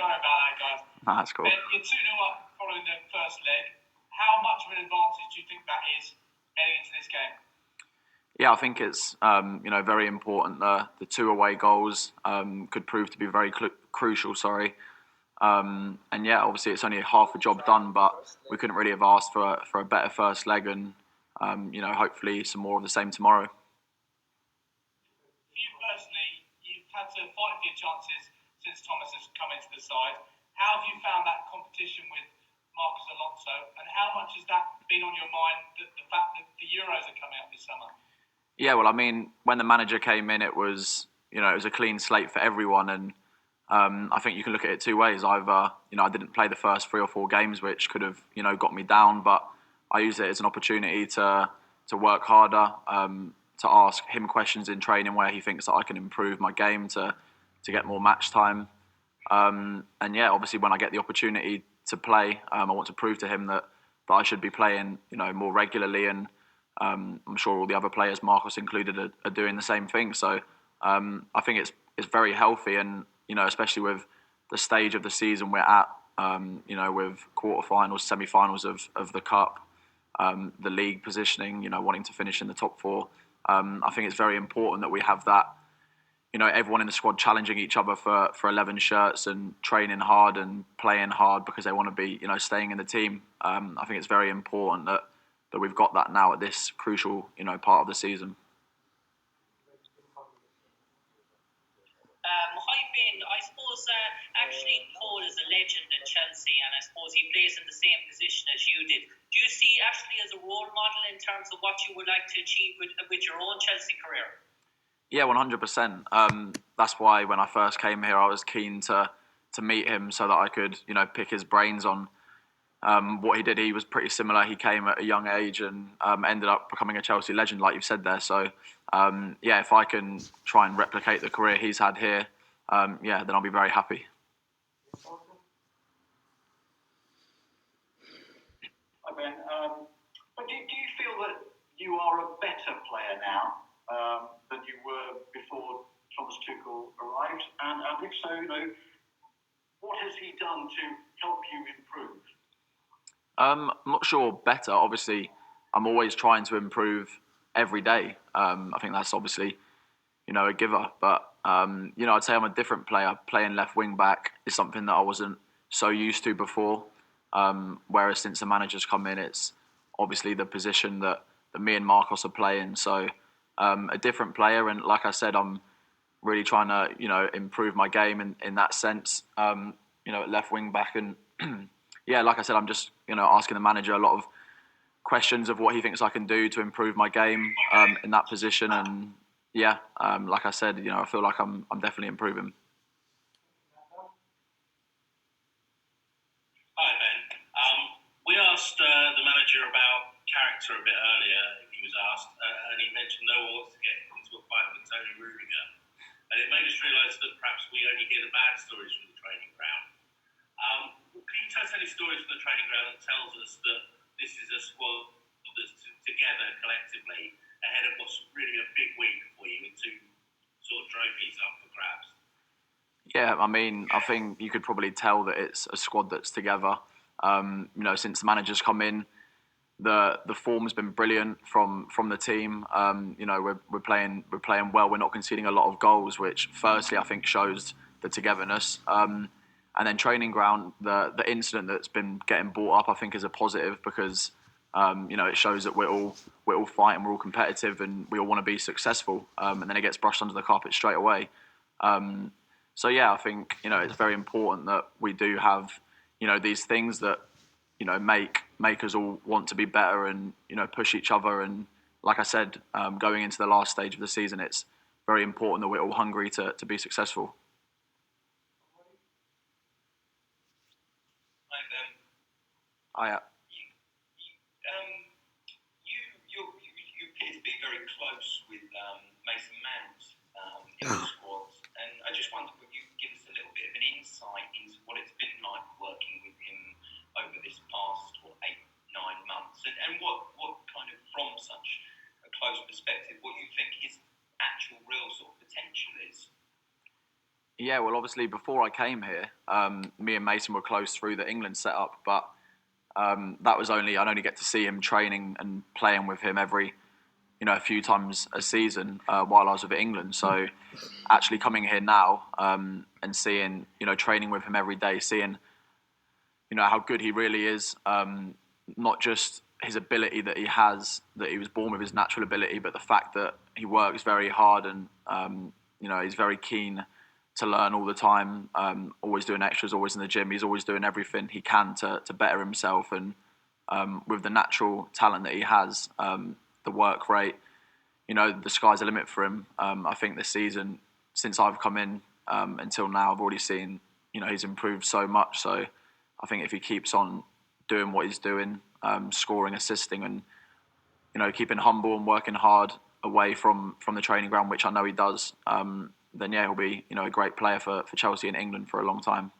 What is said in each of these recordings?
Sorry about that, guys. No, that's cool. Ben, you're 2-0 up following the first leg. How much of an advantage do you think that is heading into this game? Yeah, I think it's very important. The 2 away goals could prove to be very crucial. And yeah, obviously it's only half the job done, but we couldn't really have asked for a better first leg, and hopefully some more of the same tomorrow. For you personally, you've had to fight for your chances since Thomas has come into the side. How have you found that competition with Marcos Alonso, and how much has that been on your mind, the fact that the Euros are coming up this summer? Yeah, well, I mean, when the manager came in, it was a clean slate for everyone, and I think you can look at it two ways. Either I didn't play the first 3 or 4 games, which could have got me down, but I used it as an opportunity to work harder, to ask him questions in training where he thinks that I can improve my game to get more match time. And yeah, obviously when I get the opportunity to play, I want to prove to him that I should be playing more regularly, and I'm sure all the other players, Marcos included, are doing the same thing. So I think it's very healthy, and especially with the stage of the season we're at, with quarterfinals, semi-finals of the cup, the league positioning, wanting to finish in the top 4. I think it's very important that we have that, everyone in the squad challenging each other for 11 shirts and training hard and playing hard because they want to be, staying in the team. I think it's very important that we've got that now at this crucial, part of the season. Hi Ben, I suppose actually Paul is a legend at Chelsea, and I suppose he plays in the same position as you did. Do you see Ashley as a role model in terms of what you would like to achieve with your own Chelsea career? Yeah, 100%. That's why when I first came here, I was keen to meet him so that I could, pick his brains on what he did. He was pretty similar. He came at a young age and ended up becoming a Chelsea legend, like you've said there. So, yeah, if I can try and replicate the career he's had here, then I'll be very happy. Hi, Ben. But do you feel that you are a better player now than you were before Thomas Tuchel arrived? And if so, what has he done to help you improve? I'm not sure better. Obviously, I'm always trying to improve every day. I think that's obviously, a giver. But, I'd say I'm a different player. Playing left wing back is something that I wasn't so used to before. Whereas since the manager's come in, it's obviously the position that me and Marcos are playing. So a different player. And like I said, I'm really trying to, improve my game in that sense, at left wing back. And yeah, like I said, I'm just, asking the manager a lot of questions of what he thinks I can do to improve my game in that position. And yeah, like I said, I feel like I'm definitely improving. Hi, Ben. We asked the manager about character a bit earlier. He was asked, and he mentioned no one wants to get into a fight with Tony Rudiger. And it made us realise that perhaps we only hear the bad stories from the training ground. Can you tell us any stories from the training ground that tells us that this is a squad that's together collectively ahead of what's really a big week for you with 2 sort of trophies up for grabs? Yeah, I mean, I think you could probably tell that it's a squad that's together. Since the manager's come in, the form's been brilliant from the team. We're playing well. We're not conceding a lot of goals, which firstly I think shows the togetherness. And then training ground, the incident that's been getting brought up, I think, is a positive because it shows that we're all fighting, we're all competitive, and we all want to be successful. And then it gets brushed under the carpet straight away. So yeah, I think it's very important that we do have these things that make us all want to be better and push each other. And like I said, going into the last stage of the season, it's very important that we're all hungry to be successful. Hi, Ben. Hiya. You appear to be very close with Mason Mount in the squad, and I just wondered if you could give us a little bit of an insight into what it's been like working with him over this past 8-9 months, and what kind of, from such a close perspective, what you think his actual real sort of potential is. Yeah, well, obviously before I came here, me and Mason were close through the England setup, but that was I'd only get to see him training and playing with him every, a few times a season while I was with England. So actually coming here now and seeing, training with him every day, seeing, how good he really is, not just his ability that he has, that he was born with his natural ability, but the fact that he works very hard and, he's very keen to learn all the time, always doing extras, always in the gym. He's always doing everything he can to better himself. And with the natural talent that he has, the work rate, the sky's the limit for him. I think this season, since I've come in until now, I've already seen, he's improved so much. So I think if he keeps on doing what he's doing, scoring, assisting, and, keeping humble and working hard away from the training ground, which I know he does, then yeah, he'll be, a great player for Chelsea and England for a long time.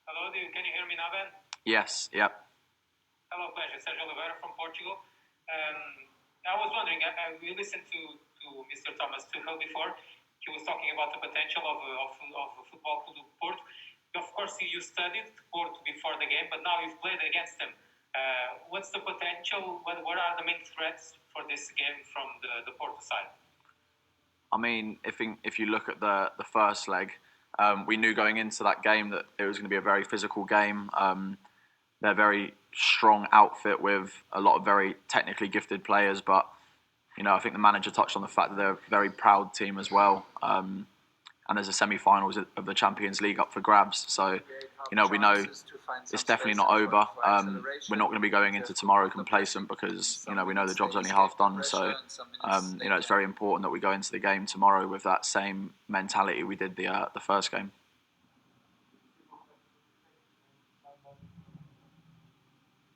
Hello, can you hear me now, Ben? Yes, yep. Hello, pleasure. Sergio Oliveira from Portugal. I was wondering, we listened to Mr. Thomas Tuchel before. He was talking about the potential of Football Club Porto. Of course, you studied Porto before the game, but now you've played against him. What's the potential? What are the main threats for this game from the Porto side? I mean, if you look at the first leg, we knew going into that game that it was going to be a very physical game. They're a very strong outfit with a lot of very technically gifted players, but I think the manager touched on the fact that they're a very proud team as well. And there's a semi-finals of the Champions League up for grabs. So, we know it's definitely not over. We're not going to be going into tomorrow complacent because, we know the job's only half done. So, it's very important that we go into the game tomorrow with that same mentality we did the first game.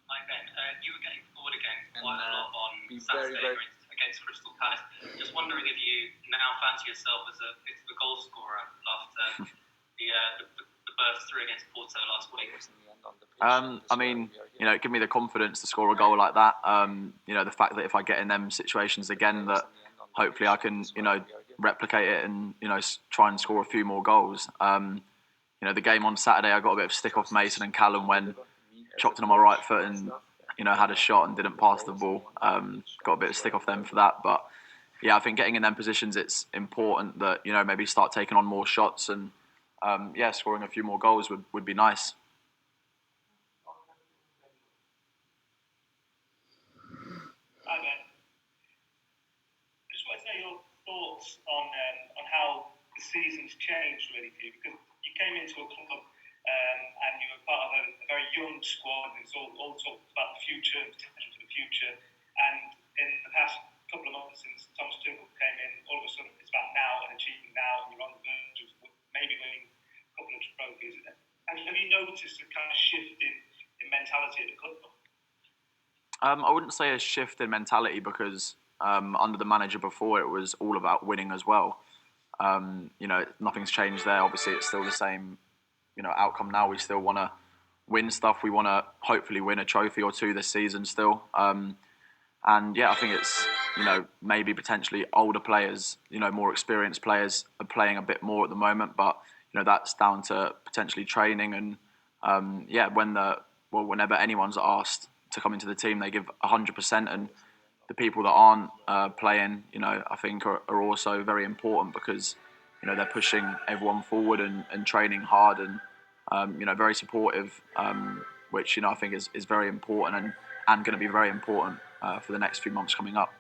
Hi Ben, you were getting forward again quite a lot on Saturday against Crystal Palace. Just wondering if you now fancy yourself as a goal scorer after the burst through against Porto last week. I mean, give me the confidence to score a goal like that. The fact that if I get in them situations again, that hopefully I can, replicate it and, try and score a few more goals. The game on Saturday, I got a bit of stick off Mason and Callum when chopped in on my right foot and, had a shot and didn't pass the ball. Got a bit of stick off them for that. But yeah, I think getting in them positions, it's important that, maybe start taking on more shots and, scoring a few more goals would be nice. Hi, Ben. I just want to know your thoughts on how the season's changed really for you, because you came into a club and you were part of a very young squad, and it's all talked about the future, potential for the future. And in the past couple of months since Thomas Tuchel came in, all of a sudden it's about now and achieving now, and you're on the verge of maybe winning a couple of trophies. And have you noticed a kind of shift in mentality at the club? I wouldn't say a shift in mentality because under the manager before it was all about winning as well. Nothing's changed there. Obviously, it's still the same, outcome now. We still want to win stuff. We want to hopefully win a trophy or two this season still. And yeah, I think it's, maybe potentially older players, more experienced players are playing a bit more at the moment. But, that's down to potentially training and, whenever anyone's asked to come into the team, they give 100%, and the people that aren't playing, I think are also very important because, they're pushing everyone forward and training hard and, very supportive, which, I think is very important and going to be very important for the next few months coming up.